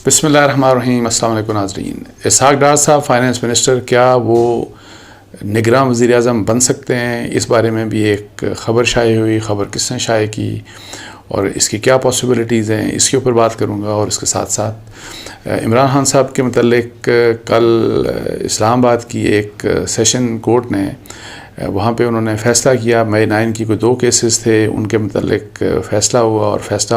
بسم اللہ الرحمن الرحیم. السلام علیکم ناظرین. اسحاق ڈار صاحب فائنانس منسٹر کیا وہ نگراں وزیر اعظم بن سکتے ہیں؟ اس بارے میں بھی ایک خبر شائع ہوئی. خبر کس نے شائع کی اور اس کی کیا پاسبلٹیز ہیں، اس کے اوپر بات کروں گا. اور اس کے ساتھ ساتھ عمران خان صاحب کے متعلق کل اسلام آباد کی ایک سیشن کورٹ نے وہاں پہ انہوں نے فیصلہ کیا. مئی 9 کی کوئی 2 کیسز تھے، ان کے متعلق فیصلہ ہوا اور فیصلہ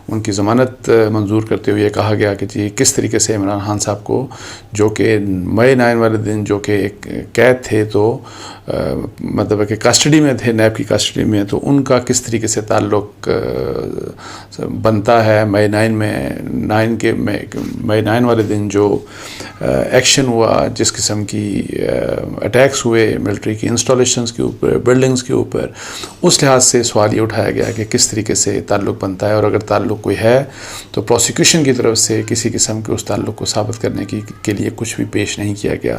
ان کی ضمانت منظور کرتے ہوئے کہا گیا کہ جی کس طریقے سے عمران خان صاحب کو، جو کہ مئی 9 والے دن جو کہ ایک قید تھے، تو مطلب کہ کسٹڈی میں تھے، نیب کی کسٹڈی میں، تو ان کا کس طریقے سے تعلق بنتا ہے. مئی 9 والے دن جو ایکشن ہوا، جس قسم کی اٹیکس ہوئے ملٹری کی انسٹالیشنز کے اوپر، بلڈنگز کے اوپر، اس لحاظ سے سوال یہ اٹھایا گیا کہ کس طریقے سے تعلق بنتا ہے، اور اگر تعلق کوئی ہے تو پروسیکیوشن کی طرف سے کسی قسم کے اس تعلق کو ثابت کرنے کے لیے کچھ بھی پیش نہیں کیا گیا.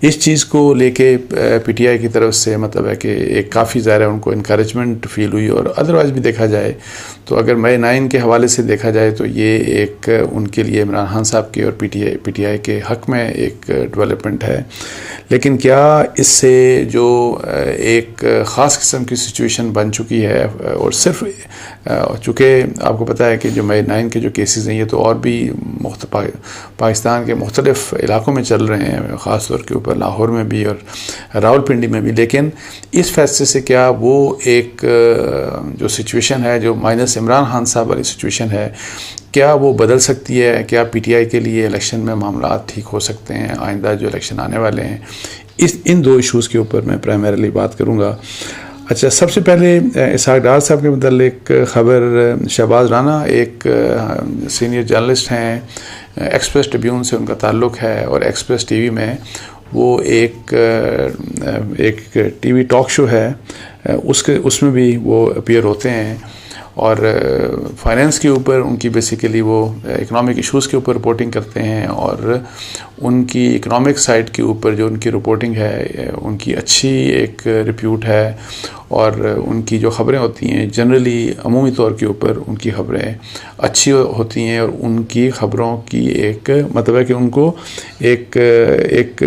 اس چیز کو لے کے پی ٹی آئی کی طرف سے مطلب ہے کہ ایک کافی ظاہر ہے ان کو انکریجمنٹ فیل ہوئی. اور ادروائز بھی دیکھا جائے تو اگر مئی 9 کے حوالے سے دیکھا جائے تو یہ ایک ان کے لیے عمران خان صاحب کے اور پی ٹی آئی کے حق میں ایک ڈیولپمنٹ ہے. لیکن کیا اس سے جو ایک خاص قسم کی سچویشن بن چکی ہے، اور صرف چونکہ آپ کو پتہ ہے کہ جو مئی 9 کے جو کیسز ہیں یہ تو اور بھی پاکستان کے مختلف علاقوں میں چل رہے ہیں، خاص طور کے اوپر لاہور میں بھی اور راولپنڈی میں بھی. لیکن اس فیصلے سے کیا وہ ایک جو سچویشن ہے، جو مائنس عمران خان صاحب والی سچویشن ہے، کیا وہ بدل سکتی ہے؟ کیا پی ٹی آئی کے لیے الیکشن میں معاملات ٹھیک ہو سکتے ہیں آئندہ جو الیکشن آنے والے ہیں؟ ان 2 ایشوز کے اوپر میں پرائمریلی بات کروں گا. اچھا، سب سے پہلے اسحاق ڈار صاحب کے متعلق خبر. شہباز رانا ایک سینئر جرنلسٹ ہیں، ایکسپریس ٹریبیون سے ان کا تعلق ہے، اور ایکسپریس ٹی وی میں وہ ایک ٹی وی ٹاک شو ہے، اس میں بھی وہ اپیئر ہوتے ہیں، اور فائنینس کے اوپر ان کی بیسیکلی وہ اکنامک ایشوز کے اوپر رپورٹنگ کرتے ہیں. اور ان کی اکنامک سائٹ کے اوپر جو ان کی رپورٹنگ ہے، ان کی اچھی ایک ریپیوٹ ہے، اور ان کی جو خبریں ہوتی ہیں جنرلی عمومی طور کے اوپر ان کی خبریں اچھی ہوتی ہیں، اور ان کی خبروں کی ایک مطلب ہے کہ ان کو ایک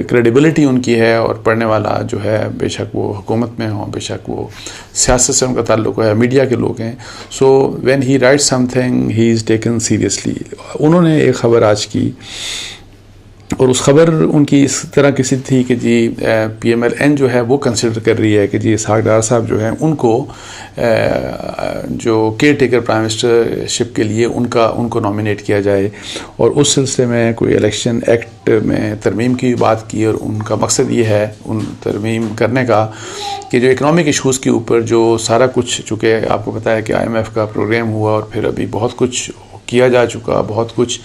کریڈیبلٹی ان کی ہے، اور پڑھنے والا جو ہے بے شک وہ حکومت میں ہوں، بے شک وہ سیاست سے ان کا تعلق ہے، میڈیا کے لوگ ہیں. So when he write some thing he is taken seriously. انہوں نے ایک خبر آج کی، اور اس خبر ان کی اس طرح کسی تھی کہ جی پی ایم ایل این جو ہے وہ کنسیڈر کر رہی ہے کہ جی اسحاق ڈار صاحب جو ہیں ان کو جو کیئر ٹیکر پرائم منسٹر شپ کے لیے ان کو نامینیٹ کیا جائے. اور اس سلسلے میں کوئی الیکشن ایکٹ میں ترمیم کی بات کی، اور ان کا مقصد یہ ہے ان ترمیم کرنے کا کہ جو اکنامک ایشوز کے اوپر جو سارا کچھ، چونکہ آپ کو پتہ ہے کہ IMF کا پروگرام ہوا، اور پھر ابھی بہت کچھ کیا جا چکا، بہت کچھ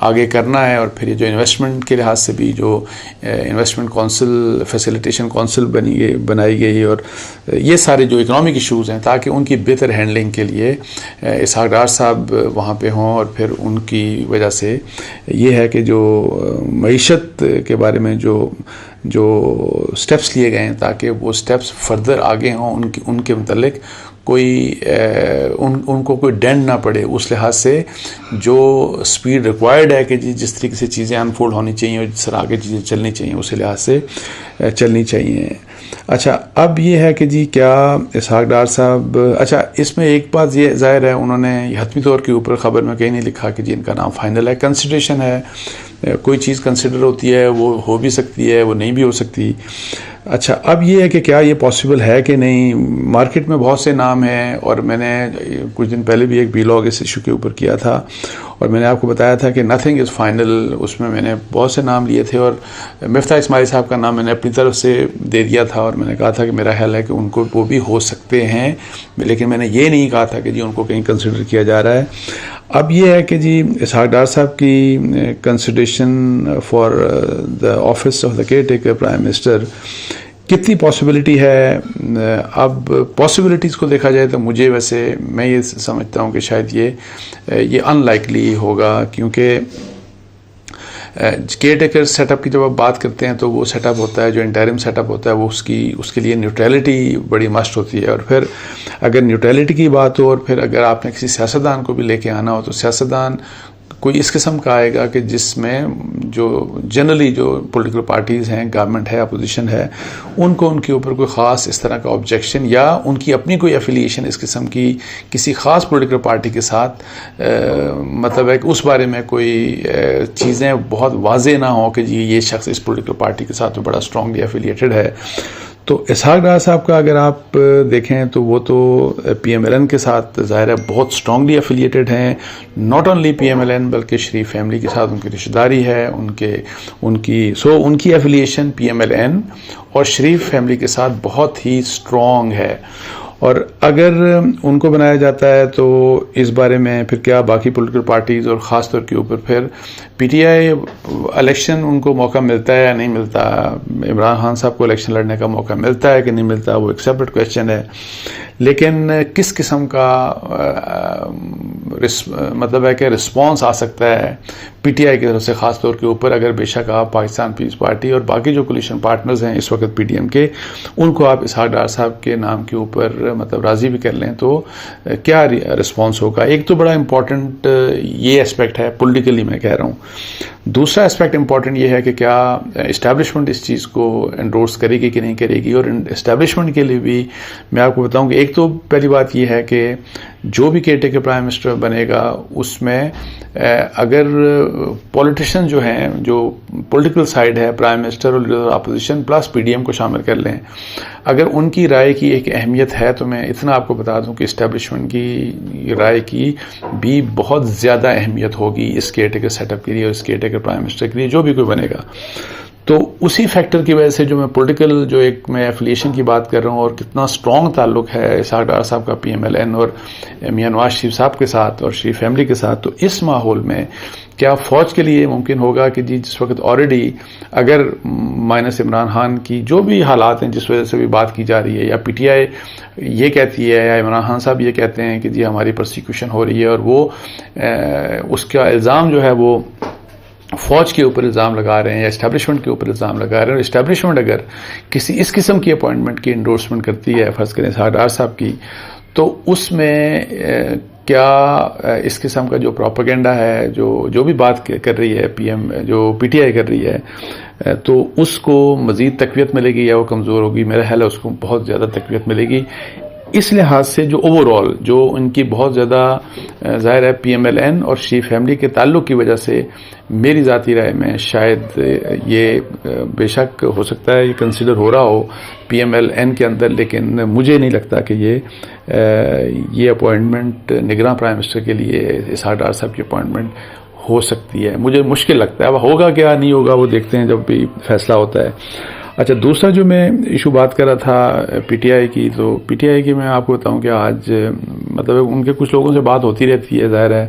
آگے کرنا ہے، اور پھر یہ جو انویسٹمنٹ کے لحاظ سے بھی جو انویسٹمنٹ کونسل، فیسیلیٹیشن کونسل بنائی گئی، اور یہ سارے جو اکنامک ایشوز ہیں تاکہ ان کی بہتر ہینڈلنگ کے لیے اسحاق ڈار صاحب وہاں پہ ہوں. اور پھر ان کی وجہ سے یہ ہے کہ جو معیشت کے بارے میں جو سٹیپس لیے گئے ہیں تاکہ وہ سٹیپس فردر آگے ہوں، ان کے متعلق کوئی ان کو کوئی ڈینٹ نہ پڑے. اس لحاظ سے جو سپیڈ ریکوائرڈ ہے کہ جس طریقے سے چیزیں انفولڈ ہونی چاہیے اور جس طرح آگے چیزیں چلنی چاہیے، اسی لحاظ سے چلنی چاہیے. اچھا، اب یہ ہے کہ جی کیا اسحاق ڈار صاحب، اچھا اس میں ایک بات یہ ظاہر ہے، انہوں نے حتمی طور کے اوپر خبر میں کہیں نہیں لکھا کہ جی ان کا نام فائنل ہے. کنسیڈریشن ہے، کوئی چیز کنسیڈر ہوتی ہے، وہ ہو بھی سکتی ہے، وہ نہیں بھی ہو سکتی. اچھا، اب یہ ہے کہ کیا یہ پاسبل ہے کہ نہیں. مارکیٹ میں بہت سے نام ہیں، اور میں نے کچھ دن پہلے بھی ایک ویلاگ اس ایشو کے اوپر کیا تھا، اور میں نے آپ کو بتایا تھا کہ نتھنگ از فائنل. اس میں نے بہت سے نام لیے تھے، اور مفتاح اسماعیل صاحب کا نام میں نے اپنی طرف سے دے دیا تھا، اور میں نے کہا تھا کہ میرا خیال ہے کہ ان کو وہ بھی ہو سکتے ہیں، لیکن میں نے یہ نہیں کہا تھا کہ جی ان کو کہیں کنسیڈر کیا جا رہا ہے. اب یہ ہے کہ جی اسحاق ڈار صاحب کی consideration for the office of the care taker prime minister کتنی پاسبلٹی ہے. اب پاسبلٹیز کو دیکھا جائے تو مجھے میں یہ سمجھتا ہوں کہ شاید یہ ان لائکلی ہوگا، کیونکہ کیئر ٹیکر سیٹ اپ کی جب آپ بات کرتے ہیں تو وہ سیٹ اپ ہوتا ہے، جو انٹرم سیٹ اپ ہوتا ہے، وہ اس کے لیے نیوٹرلٹی بڑی مسٹ ہوتی ہے. اور پھر اگر نیوٹرلٹی کی بات ہو، اور پھر اگر آپ نے کسی سیاستدان کو بھی لے کے آنا ہو تو سیاستدان کوئی اس قسم کا آئے گا کہ جس میں جو جنرلی جو پولیٹیکل پارٹیز ہیں، گورنمنٹ ہے، اپوزیشن ہے، ان کو ان کے اوپر کوئی خاص اس طرح کا آبجیکشن یا ان کی اپنی کوئی ایفیلیشن اس قسم کی کسی خاص پولیٹیکل پارٹی کے ساتھ مطلب ہے کہ اس بارے میں کوئی چیزیں بہت واضح نہ ہوں کہ جی یہ شخص اس پولیٹیکل پارٹی کے ساتھ بڑا اسٹرانگلی ایفیلیٹڈ ہے. تو اسحاق ڈار صاحب کا اگر آپ دیکھیں تو وہ تو پی ایم ایل این کے ساتھ ظاہر ہے بہت اسٹرانگلی ایفیلیٹڈ ہیں. Not only P M L N بلکہ شریف فیملی کے ساتھ ان کی رشتہ داری ہے، ان کی affiliation P M L N اور شریف فیملی کے ساتھ بہت ہی اسٹرانگ ہے. اور اگر ان کو بنایا جاتا ہے تو اس بارے میں پھر کیا باقی پولیٹیکل پارٹیز اور خاص طور کے اوپر پھر پی ٹی آئی الیکشن ان کو موقع ملتا ہے یا نہیں ملتا، عمران خان صاحب کو الیکشن لڑنے کا موقع ملتا ہے کہ نہیں ملتا، وہ ایک سیپریٹ کویشچن ہے. لیکن کس قسم کا مطلب ہے کہ رسپانس آ سکتا ہے پی ٹی آئی کی طرف سے خاص طور کے اوپر، اگر بے شک آپ پاکستان پیپلز پارٹی اور باقی جو کولیشن پارٹنرز ہیں اس وقت پی ڈی ایم کے، ان کو آپ اسحاق ڈار صاحب کے نام کے اوپر مطلب راضی بھی کر لیں تو کیا رسپانس ہوگا؟ ایک تو بڑا امپورٹنٹ یہ اسپیکٹ ہے پولیٹیکلی میں کہہ رہا ہوں. دوسرا اسپیکٹ امپورٹنٹ یہ ہے کہ کیا اسٹیبلشمنٹ اس چیز کو انڈورس کرے گی کہ نہیں کرے گی. اور اسٹیبلشمنٹ کے لیے بھی میں آپ کو بتاؤں کہ ایک تو پہلی بات یہ ہے کہ جو بھی کیئر ٹیکر پرائم منسٹر بنے گا اس میں اگر پولیٹیشین جو ہیں، جو پولیٹیکل سائڈ ہے، پرائم منسٹر اور leader opposition plus P D M کو شامل کر لیں، اگر ان کی رائے کی ایک اہمیت ہے تو میں اتنا آپ کو بتا دوں کہ اسٹیبلشمنٹ کی رائے کی بھی بہت زیادہ اہمیت ہوگی اس کیئر ٹیکر سیٹ اپ کے لیے اور اس کیئر ٹیکر پرائم منسٹر کے لیے جو بھی کوئی بنے گا. تو اسی فیکٹر کی وجہ سے جو میں پولیٹیکل جو ایک میں ایفیلیشن کی بات کر رہا ہوں اور کتنا اسٹرانگ تعلق ہے اسحاق ڈار صاحب کا پی ایم ایل این اور میاں نواز شریف صاحب کے ساتھ اور شریف فیملی کے ساتھ، تو اس ماحول میں کیا فوج کے لیے ممکن ہوگا کہ جی جس وقت آلریڈی اگر مائنس عمران خان کی جو بھی حالات ہیں جس وجہ سے بھی بات کی جا رہی ہے، یا پی ٹی آئی یہ کہتی ہے یا عمران خان صاحب یہ کہتے ہیں کہ جی ہماری پرسیکیوشن ہو رہی ہے اور وہ اس کا الزام جو ہے وہ فوج کے اوپر الزام لگا رہے ہیں یا اسٹیبلشمنٹ کے اوپر الزام لگا رہے ہیں، اور اسٹیبلشمنٹ اگر کسی اس قسم کی اپوائنٹمنٹ کی انڈورسمنٹ کرتی ہے فرض کریں اسحاق ڈار صاحب کی، تو اس میں کیا اس قسم کا جو پروپیگنڈا ہے جو بھی بات کر رہی ہے جو پی ٹی آئی کر رہی ہے، تو اس کو مزید تقویت ملے گی یا وہ کمزور ہوگی؟ میرا خیال ہے اس کو بہت زیادہ تقویت ملے گی. اس لحاظ سے جو اوور آل جو ان کی بہت زیادہ ظاہر ہے پی ایم ایل این اور شریف فیملی کے تعلق کی وجہ سے میری ذاتی رائے میں شاید یہ بے شک ہو سکتا ہے یہ کنسیڈر ہو رہا ہو پی ایم ایل این کے اندر، لیکن مجھے نہیں لگتا کہ یہ اپوائنٹمنٹ نگراں پرائم منسٹر کے لیے اسحاق ڈار صاحب کی اپوائنٹمنٹ ہو سکتی ہے. مجھے مشکل لگتا ہے. اب ہوگا کیا نہیں ہوگا وہ دیکھتے ہیں جب بھی فیصلہ ہوتا ہے. اچھا، دوسرا جو میں ایشو بات کر رہا تھا پی ٹی آئی کی، تو پی ٹی آئی کی میں آپ کو بتاؤں کہ آج مطلب ان کے کچھ لوگوں سے بات ہوتی رہتی ہے، ظاہر ہے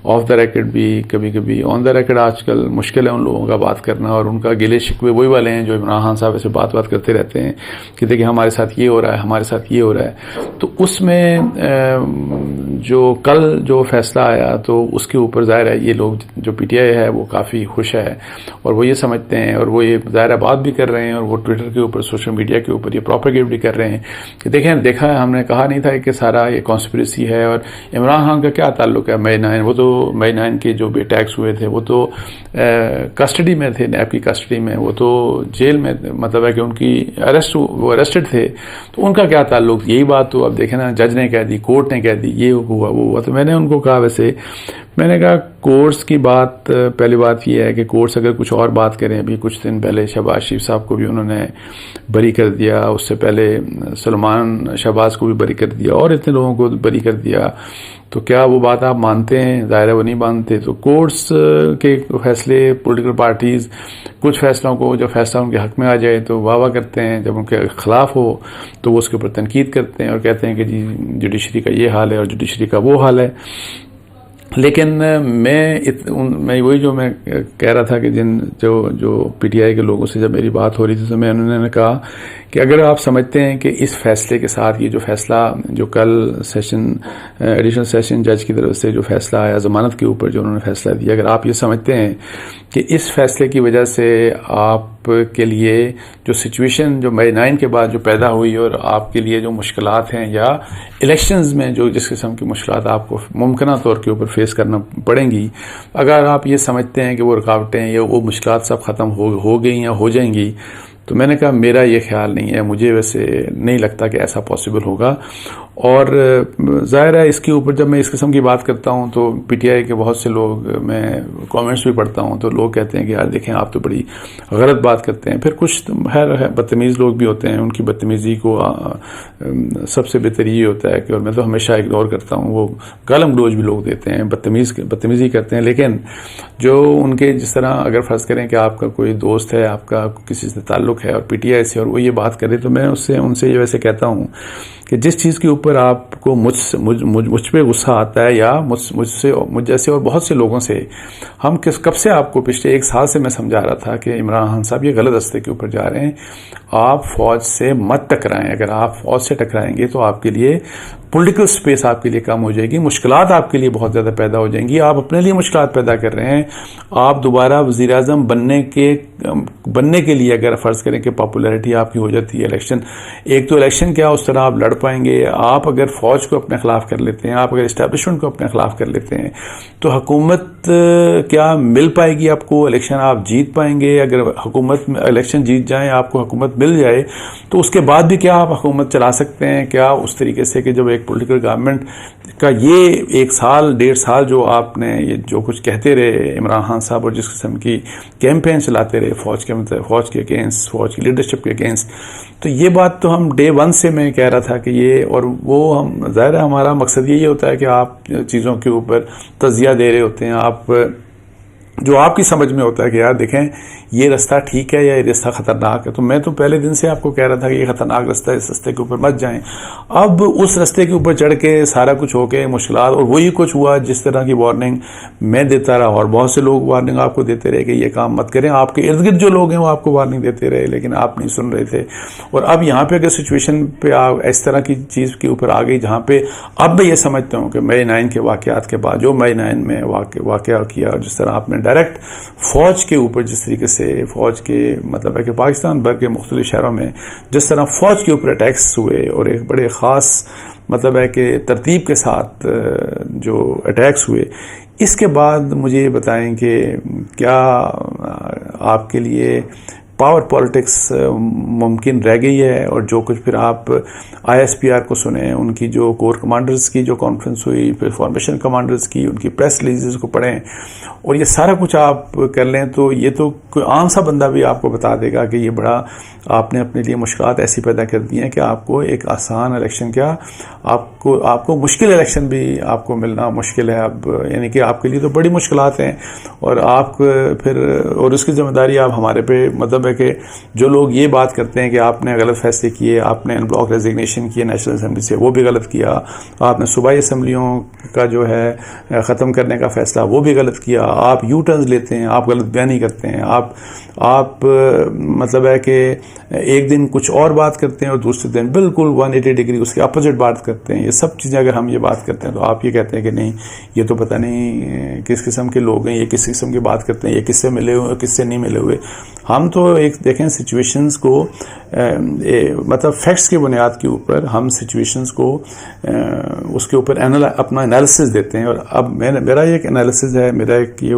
آف دا ریکڈ بھی کبھی کبھی، آن دا ریکڈ آج کل مشکل ہے ان لوگوں کا بات کرنا، اور ان کا گلے شکوے وہی والے ہیں جو عمران خان صاحب سے بات کرتے رہتے ہیں کہ دیکھیں ہمارے ساتھ یہ ہو رہا ہے، ہمارے ساتھ یہ ہو رہا ہے. تو اس میں جو کل جو فیصلہ آیا تو اس کے اوپر ظاہر ہے یہ لوگ جو پی ٹی آئی ہے وہ کافی خوش ہے، اور وہ یہ سمجھتے ہیں اور وہ یہ ظاہر بات بھی کر رہے ہیں، اور وہ ٹویٹر کے اوپر سوشل میڈیا کے اوپر یہ پروپیگیٹ بھی کر رہے ہیں کہ دیکھا ہم نے کہا نہیں تھا کہ سارا یہ کانسپریسی ہے. اور عمران خان کا کیا تعلق ہے مئی 9؟ وہ تو مئی 9 کے جو بھی اٹیکس ہوئے تھے وہ تو کسٹڈی میں تھے، نیب کی کسٹڈی میں، وہ تو جیل میں، مطلب ہے کہ ان کی وہ اریسٹڈ تھے. تو ان کا کیا تعلق؟ یہی بات تو اب دیکھیں نا، جج نے کہہ دی، کورٹ نے کہہ دی، یہ ہوا وہ ہوا. تو میں نے ان کو کہا، ویسے میں نے کہا کورٹس کی بات، پہلی بات یہ ہے کہ کورٹس اگر کچھ اور بات کریں، ابھی کچھ دن پہلے شہباز شریف صاحب کو بھی انہوں نے بری کر دیا، اس سے پہلے سلمان شہباز کو بھی بری کر دیا اور اتنے لوگوں کو بری کر دیا، تو کیا وہ بات آپ مانتے ہیں؟ ظاہر ہے وہ نہیں مانتے. تو کورٹس کے فیصلے، پولیٹیکل پارٹیز کچھ فیصلوں کو، جو فیصلہ ان کے حق میں آ جائے تو واہ واہ کرتے ہیں، جب ان کے خلاف ہو تو وہ اس کے اوپر تنقید کرتے ہیں اور کہتے ہیں کہ جی جوڈیشری کا یہ حال ہے اور جوڈیشری کا وہ حال ہے. لیکن میں وہی جو میں کہہ رہا تھا کہ جو پی ٹی آئی کے لوگوں سے جب میری بات ہو رہی تھی تو انہوں نے کہا کہ اگر آپ سمجھتے ہیں کہ اس فیصلے کے ساتھ یہ جو فیصلہ جو کل ایڈیشنل سیشن جج کی طرف سے جو فیصلہ آیا ضمانت کے اوپر جو انہوں نے فیصلہ دیا، اگر آپ یہ سمجھتے ہیں کہ اس فیصلے کی وجہ سے آپ کے لیے جو سچویشن جو مئی 9 کے بعد جو پیدا ہوئی اور آپ کے لیے جو مشکلات ہیں یا الیکشنز میں جو جس قسم کی مشکلات آپ کو ممکنہ طور کے اوپر فیس کرنا پڑیں گی، اگر آپ یہ سمجھتے ہیں کہ وہ رکاوٹیں یا وہ مشکلات سب ختم ہو گئی یا ہو جائیں گی، تو میں نے کہا میرا یہ خیال نہیں ہے، مجھے ویسے نہیں لگتا کہ ایسا پاسبل ہوگا. اور ظاہر ہے اس کے اوپر جب میں اس قسم کی بات کرتا ہوں تو پی ٹی آئی کے بہت سے لوگ، میں کامنٹس بھی پڑھتا ہوں تو لوگ کہتے ہیں کہ یار دیکھیں آپ تو بڑی غلط بات کرتے ہیں. پھر کچھ بدتمیز لوگ بھی ہوتے ہیں، ان کی بدتمیزی کو سب سے بہتر یہ ہوتا ہے کہ، اور میں تو ہمیشہ اگنور کرتا ہوں، وہ گالم گلوچ بھی لوگ دیتے ہیں، بدتمیزی کرتے ہیں. لیکن جو ان کے جس طرح اگر فرض کریں کہ آپ کا کوئی دوست ہے، آپ کا کسی سے تعلق ہے اور پی ٹی آئی سے، اور وہ یہ بات کرے تو میں ان سے یہ ویسے کہتا ہوں کہ جس چیز کے اوپر آپ کو مجھ پہ غصہ آتا ہے یا مجھ جیسے اور بہت سے لوگوں سے، ہم کب سے آپ کو پچھلے 1 سال سے میں سمجھا رہا تھا کہ عمران خان صاحب یہ غلط راستے کے اوپر جا رہے ہیں، آپ فوج سے مت ٹکرائیں. اگر آپ فوج سے ٹکرائیں گے تو آپ کے لیے پولیٹیکل سپیس آپ کے لیے کم ہو جائے گی، مشکلات آپ کے لیے بہت زیادہ پیدا ہو جائیں گی. آپ اپنے لیے مشکلات پیدا کر رہے ہیں. آپ دوبارہ وزیر اعظم بننے کے لیے اگر فرض کریں کہ پاپولیرٹی آپ کی ہو جاتی ہے، الیکشن، ایک تو الیکشن کیا اس طرح آپ لڑ پائیں گے. آپ اگر فوج کو اپنے خلاف کر لیتے ہیں، آپ اگر اسٹیبلشمنٹ کو اپنے خلاف کر لیتے ہیں تو حکومت کیا مل پائے گی آپ کو؟ الیکشن آپ جیت پائیں گے؟ اگر حکومت میں الیکشن جیت جائیں، آپ کو حکومت مل جائے تو اس کے بعد بھی کیا آپ حکومت چلا سکتے ہیں؟ کیا اس طریقے سے کہ جب ایک پولیٹیکل گورنمنٹ کا یہ 1 سال 1.5 سال جو آپ نے یہ جو کچھ کہتے رہے عمران خان صاحب، اور جس قسم کی کیمپین چلاتے رہے فوج کے اگینسٹ، فوج کی لیڈرشپ کے اگینسٹ، تو یہ بات تو ہم ڈے 1 سے میں کہہ رہا تھا کہ یہ، اور وہ ہم ظاہر ہے ہمارا مقصد یہی ہوتا ہے کہ آپ چیزوں کے اوپر تجزیہ دے رہے ہوتے ہیں، آپ جو آپ کی سمجھ میں ہوتا ہے کہ یار دیکھیں یہ راستہ ٹھیک ہے یا یہ راستہ خطرناک ہے. تو میں تو پہلے دن سے آپ کو کہہ رہا تھا کہ یہ خطرناک راستہ ہے، اس راستے کے اوپر مت جائیں. اب اس راستے کے اوپر چڑھ کے سارا کچھ ہو کے مشکلات، اور وہی کچھ ہوا جس طرح کی وارننگ میں دیتا رہا اور بہت سے لوگ وارننگ آپ کو دیتے رہے کہ یہ کام مت کریں. آپ کے ارد گرد جو لوگ ہیں وہ آپ کو وارننگ دیتے رہے لیکن آپ نہیں سن رہے تھے. اور اب یہاں پہ اگر سچویشن پہ اس طرح کی چیز کے اوپر آ گئی جہاں پہ اب میں یہ سمجھتا ہوں کہ مئی 9 کے واقعات کے بعد جو مئی 9 میں واقعہ کیا، اور جس طرح آپ نے ڈائریکٹ فوج کے اوپر جس طریقے سے فوج کے مطلب ہے کہ پاکستان بھر کے مختلف شہروں میں جس طرح فوج کے اوپر اٹیکس ہوئے، اور ایک بڑے خاص مطلب ہے کہ ترتیب کے ساتھ جو اٹیکس ہوئے، اس کے بعد مجھے یہ بتائیں کہ کیا آپ کے لیے پاور پالیٹکس ممکن رہ گئی ہے؟ اور جو کچھ پھر آپ آئی ایس پی آر کو سنیں، ان کی جو کور کمانڈرز کی جو کانفرنس ہوئی، پھر فارمیشن کمانڈرز کی ان کی پریس ریلیزز کو پڑھیں اور یہ سارا کچھ آپ کر لیں، تو یہ تو کوئی عام سا بندہ بھی آپ کو بتا دے گا کہ یہ بڑا آپ نے اپنے لیے مشکلات ایسی پیدا کر دی ہیں کہ آپ کو ایک آسان الیکشن کیا، آپ کو مشکل الیکشن بھی آپ کو ملنا مشکل ہے اب. یعنی کہ آپ کے لیے تو بڑی مشکلات ہیں، اور آپ پھر اور اس کی ذمہ داری آپ ہمارے پہ مطلب ہے کہ جو لوگ یہ بات کرتے ہیں کہ آپ نے غلط فیصلے کیے، آپ نے ان بلاک ریزگنیشن کیے نیشنل اسمبلی سے، وہ بھی غلط کیا، آپ نے صوبائی اسمبلیوں کا جو ہے ختم کرنے کا فیصلہ وہ بھی غلط کیا، آپ یو ٹرنز لیتے ہیں، آپ غلط بیانی کرتے ہیں، آپ مطلب ہے کہ ایک دن کچھ اور بات کرتے ہیں اور دوسرے دن بالکل 180 ڈگری اس کے اپوزٹ بات کرتے ہیں. یہ سب چیزیں اگر ہم یہ بات کرتے ہیں تو آپ یہ کہتے ہیں کہ نہیں یہ تو پتہ نہیں کس قسم کے لوگ ہیں، یہ کس قسم کی بات کرتے ہیں، یہ کس سے ملے ہوئے کس سے نہیں ملے ہوئے. ہم تو ایک دیکھیں سچویشنز کو مطلب فیکٹس کی بنیاد کے اوپر ہم سچویشنز کو اس کے اوپر اپنا انالیسس دیتے ہیں. اور اب میرا ایک انالیسس ہے، میرا ایک یہ،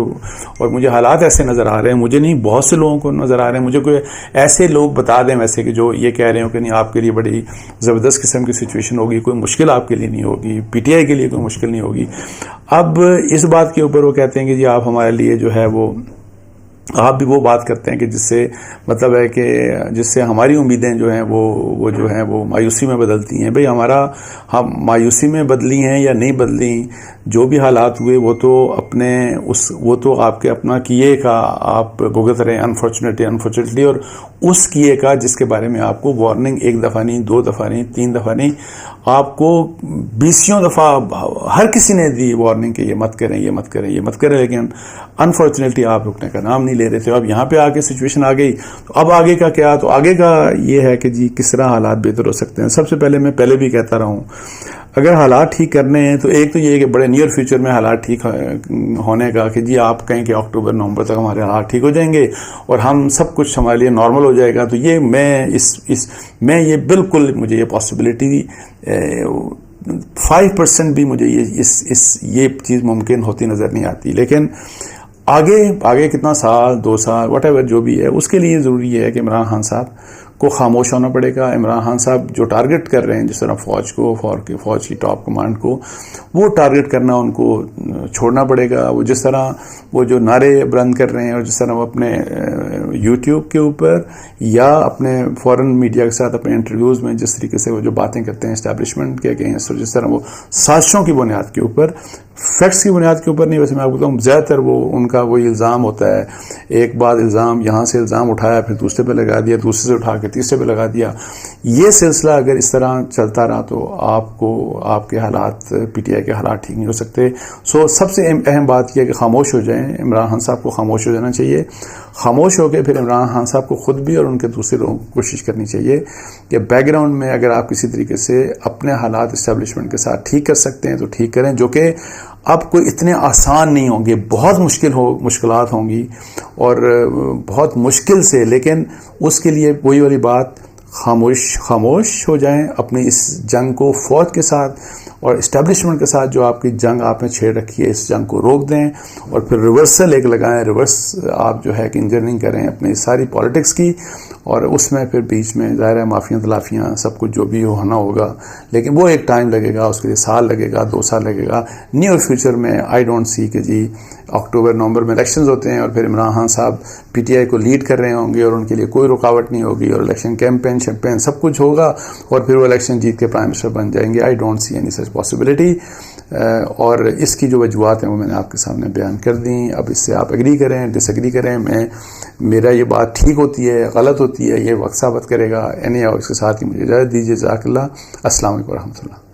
اور مجھے حالات ایسے نظر آ رہے ہیں، مجھے نہیں بہت سے لوگوں کو نظر آ رہے ہیں، مجھے کوئی ایسے لوگ بتا دیں ویسے کہ جو یہ کہہ رہے ہوں کہ نہیں آپ کے لیے بڑی زبردست قسم کی سچویشن ہوگی، کوئی مشکل آپ کے لیے نہیں ہوگی، پی ٹی آئی کے لیے کوئی مشکل نہیں ہوگی. اب اس بات کے اوپر وہ کہتے ہیں کہ جی آپ ہمارے لیے جو ہے وہ آپ بھی وہ بات کرتے ہیں کہ جس سے مطلب ہے کہ جس سے ہماری امیدیں جو ہیں وہ جو ہیں وہ مایوسی میں بدلتی ہیں. بھئی ہم مایوسی میں بدلی ہیں یا نہیں بدلی، جو بھی حالات ہوئے وہ تو آپ کے اپنا کیے کا آپ بھگت رہے انفارچونیٹلی، اور اس کیے کا جس کے بارے میں آپ کو وارننگ 1 دفعہ نہیں، 2 دفعہ نہیں، 3 دفعہ نہیں، آپ کو 20 دفعہ ہر کسی نے دی وارننگ کہ یہ مت کریں یہ مت کریں یہ مت کریں، لیکن انفارچونیٹلی آپ رکنے کا نام نہیں لے رہے تھے. اب یہاں پہ آ کے سچویشن آ گئی تو اب آگے کا کیا؟ تو آگے کا یہ ہے کہ جی کس طرح حالات بہتر ہو سکتے ہیں. سب سے پہلے میں بھی کہتا رہا ہوں اگر حالات ٹھیک کرنے ہیں تو ایک تو یہ ہے کہ بڑے نیئر فیوچر میں حالات ٹھیک ہونے کا کہ جی آپ کہیں کہ اکتوبر نومبر تک ہمارے حالات ٹھیک ہو جائیں گے اور ہم سب کچھ ہمارے لیے نارمل ہو جائے گا، تو یہ میں یہ بالکل مجھے یہ پاسبلٹی 5% بھی مجھے یہ چیز ممکن ہوتی نظر نہیں آتی. لیکن آگے کتنا سال 2 سال واٹ ایور جو بھی ہے، اس کے لیے ضروری ہے کہ عمران خان صاحب کو خاموش ہونا پڑے گا. عمران خان صاحب جو ٹارگٹ کر رہے ہیں جس طرح فوج کی ٹاپ کمانڈ کو، وہ ٹارگٹ کرنا ان کو چھوڑنا پڑے گا. وہ جس طرح وہ جو نعرے بلند کر رہے ہیں اور جس طرح وہ اپنے یوٹیوب کے اوپر یا اپنے فورن میڈیا کے ساتھ اپنے انٹرویوز میں جس طریقے سے وہ جو باتیں کرتے ہیں اسٹیبلشمنٹ کے اگینسٹ، اور جس طرح وہ سازشوں کی بنیاد کے اوپر، فیکٹس کی بنیاد کے اوپر نہیں، ویسے میں آپ کو بتاؤں زیادہ تر وہ ان کا وہی الزام ہوتا ہے، ایک بعد الزام، یہاں سے الزام اٹھایا پھر دوسرے پہ لگا دیا، دوسرے سے اٹھا کے تیسرے پہ لگا دیا. یہ سلسلہ اگر اس طرح چلتا رہا تو آپ کے حالات، پی ٹی آئی کے حالات ٹھیک نہیں ہو سکتے. سب سے اہم بات یہ ہے کہ خاموش ہو جائیں. عمران خان صاحب کو خاموش ہو جانا چاہیے. خاموش ہو کے پھر عمران خان صاحب کو خود بھی اور ان کے دوسرے لوگوں کو کوشش کرنی چاہیے کہ بیک گراؤنڈ میں اگر آپ کسی طریقے سے اپنے حالات اسٹیبلشمنٹ کے ساتھ ٹھیک کر سکتے ہیں تو ٹھیک کریں، جو کہ اب کوئی اتنے آسان نہیں ہوں گے، بہت مشکلات ہوں گی اور بہت مشکل سے. لیکن اس کے لیے وہی والی بات، خاموش ہو جائیں. اپنی اس جنگ کو فوج کے ساتھ اور اسٹیبلشمنٹ کے ساتھ جو آپ کی جنگ آپ نے چھیڑ رکھی ہے، اس جنگ کو روک دیں اور پھر ریورسل ایک لگائیں. ریورس آپ جو ہے کہ انجینئرنگ کریں اپنی ساری پالیٹکس کی، اور اس میں پھر بیچ میں ظاہر ہے معافیاں تلافیاں سب کچھ جو بھی ہونا ہوگا، لیکن وہ ایک ٹائم لگے گا، اس کے لیے سال لگے گا، 2 سال لگے گا. نیئر فیوچر میں آئی ڈونٹ سی کہ جی اکتوبر نومبر میں الیکشنز ہوتے ہیں اور پھر عمران خان صاحب پی ٹی آئی کو لیڈ کر رہے ہوں گے اور ان کے لیے کوئی رکاوٹ نہیں ہوگی اور الیکشن کیمپین سب کچھ ہوگا اور پھر وہ الیکشن جیت کے پرائم منسٹر بن جائیں گے. I don't see any such possibility. اور اس کی جو وجوہات ہیں وہ میں نے آپ کے سامنے بیان کر دیں. اب اس سے آپ ایگری کریں، ڈس ایگری کریں. میرا یہ بات ٹھیک ہوتی ہے، غلط ہوتی ہے، یہ وقت ثابت کرے گا. اس کے ساتھ ہی مجھے اجازت دیجیے. جزاک اللہ. السلام علیکم ورحمۃ اللہ.